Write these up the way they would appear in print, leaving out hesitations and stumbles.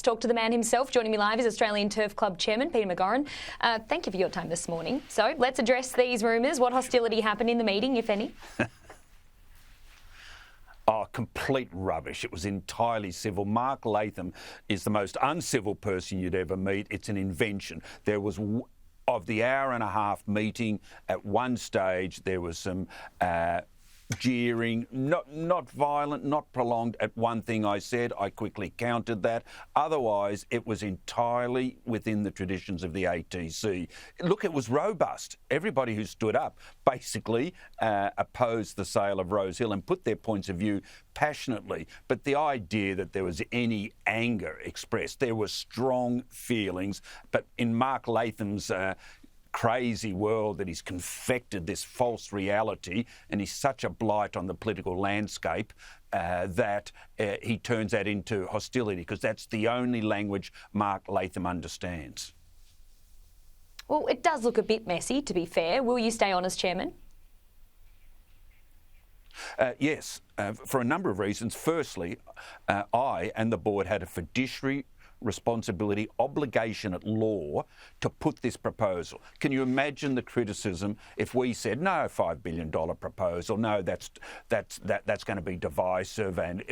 talk to the man himself. Joining me live is Australian Turf Club Chairman Peter McGauran. Thank you for your time this morning. So let's address these rumours. What hostility happened in the meeting, if any? Oh, complete rubbish. It was entirely civil. Mark Latham is the most uncivil person you'd ever meet. It's an invention. There was, of the hour and a half meeting, at one stage there was some jeering, not violent, not prolonged. At one thing I said, I quickly countered that. Otherwise, it was entirely within the traditions of the ATC. Look, it was robust. Everybody who stood up basically opposed the sale of Rosehill and put their points of view passionately. But the idea that there was any anger expressed, there were strong feelings. But in Mark Latham's crazy world that he's confected this false reality, and he's such a blight on the political landscape that he turns that into hostility, because that's the only language Mark Latham understands. Well, it does look a bit messy, to be fair. Will you stay on as chairman? Yes, for a number of reasons. Firstly, I and the board had a fiduciary responsibility, obligation at law to put this proposal. Can you imagine the criticism if we said no $5 billion proposal? No, that's going to be divisive, and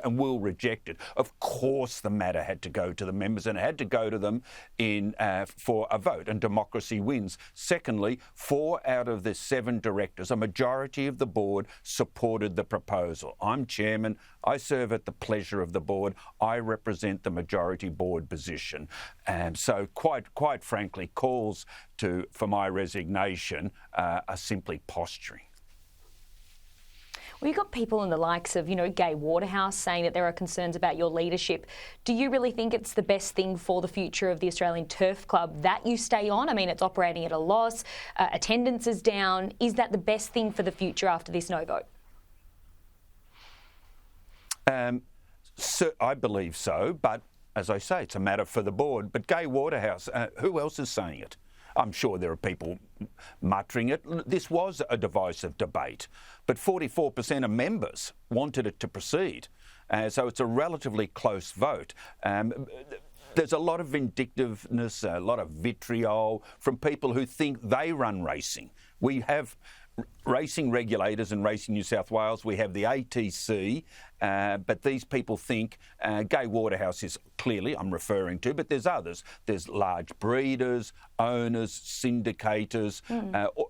we'll reject it. Of course, the matter had to go to the members, and it had to go to them in for a vote, and democracy wins. Secondly, 4 out of the 7 directors, a majority of the board, supported the proposal. I'm chairman. I serve at the pleasure of the board. I represent the majority board position. And so quite frankly, calls for my resignation are simply posturing. Well, you've got people in the likes of, Gai Waterhouse saying that there are concerns about your leadership. Do you really think it's the best thing for the future of the Australian Turf Club that you stay on? I mean, it's operating at a loss, attendance is down. Is that the best thing for the future after this no vote? So I believe so, but as I say, it's a matter for the board. But Gai Waterhouse, who else is saying it? I'm sure there are people muttering it. This was a divisive debate, but 44% of members wanted it to proceed. So it's a relatively close vote. There's a lot of vindictiveness, a lot of vitriol from people who think they run racing. We have racing regulators in Racing New South Wales. We have the ATC, but these people think Gai Waterhouse is clearly, I'm referring to, but there's others. There's large breeders, owners, syndicators,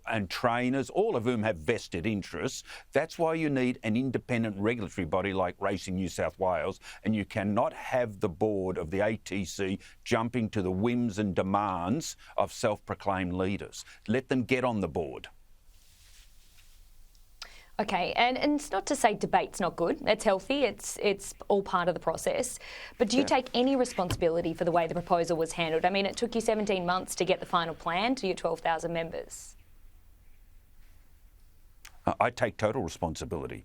and trainers, all of whom have vested interests. That's why you need an independent regulatory body like Racing New South Wales, and you cannot have the board of the ATC jumping to the whims and demands of self-proclaimed leaders. Let them get on the board. Okay, and it's not to say debate's not good. It's healthy. It's all part of the process. But do you take any responsibility for the way the proposal was handled? I mean, it took you 17 months to get the final plan to your 12,000 members. I take total responsibility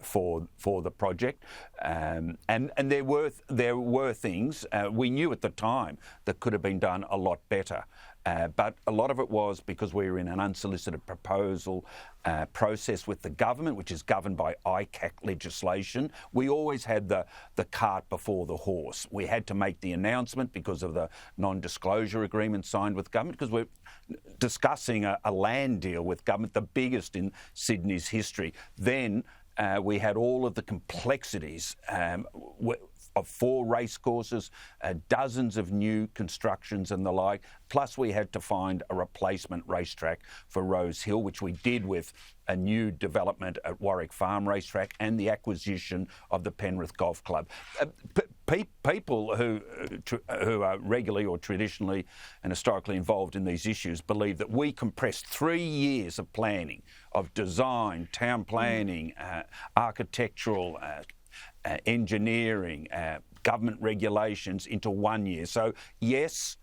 for the project, and there were things we knew at the time that could have been done a lot better. But a lot of it was because we were in an unsolicited proposal process with the government, which is governed by ICAC legislation. We always had the cart before the horse. We had to make the announcement because of the non-disclosure agreement signed with government, because we're discussing a land deal with government, the biggest in Sydney's history. Then we had all of the complexities of 4 racecourses, dozens of new constructions and the like. Plus we had to find a replacement racetrack for Rosehill, which we did with a new development at Warwick Farm Racetrack and the acquisition of the Penrith Golf Club. People who are regularly or traditionally and historically involved in these issues believe that we compressed 3 years of planning, of design, town planning, architectural, engineering, government regulations into 1 year. So yes,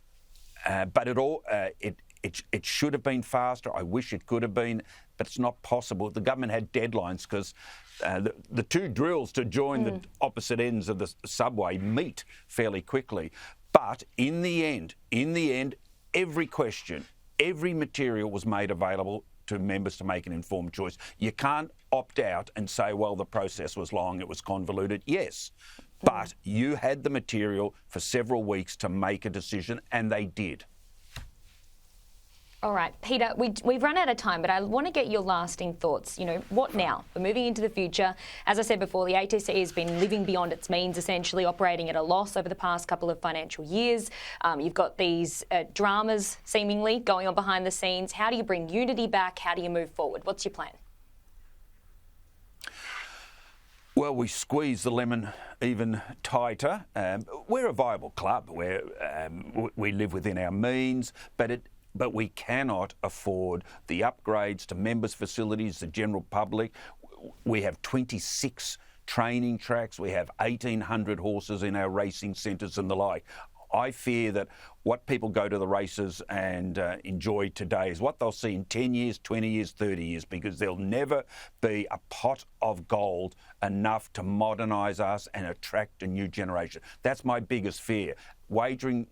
but it should have been faster. I wish it could have been, but it's not possible. The government had deadlines because the 2 drills to join the opposite ends of the subway meet fairly quickly. But in the end, every question, every material was made available to members to make an informed choice. You can't opt out and say, well, the process was long, it was convoluted. Yes, But you had the material for several weeks to make a decision, and they did. All right, Peter, we've run out of time, but I want to get your lasting thoughts. You know, what now? We're moving into the future. As I said before, the ATC has been living beyond its means, essentially operating at a loss over the past couple of financial years. You've got these dramas seemingly going on behind the scenes. How do you bring unity back? How do you move forward? What's your plan? Well, we squeeze the lemon even tighter. We're a viable club. We live within our means, but we cannot afford the upgrades to members' facilities, the general public. We have 26 training tracks. We have 1,800 horses in our racing centres and the like. I fear that what people go to the races and enjoy today is what they'll see in 10 years, 20 years, 30 years, because there'll never be a pot of gold enough to modernise us and attract a new generation. That's my biggest fear. Wagering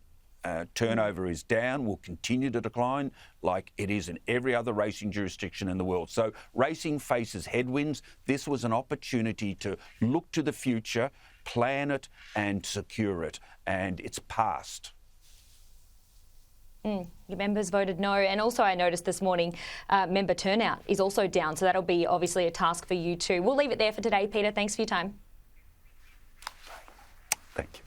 turnover is down, will continue to decline like it is in every other racing jurisdiction in the world. So racing faces headwinds. This was an opportunity to look to the future, plan it and secure it, and it's past. Your members voted no, and also I noticed this morning member turnout is also down, so that'll be obviously a task for you too. We'll leave it there for today, Peter. Thanks for your time. Thank you.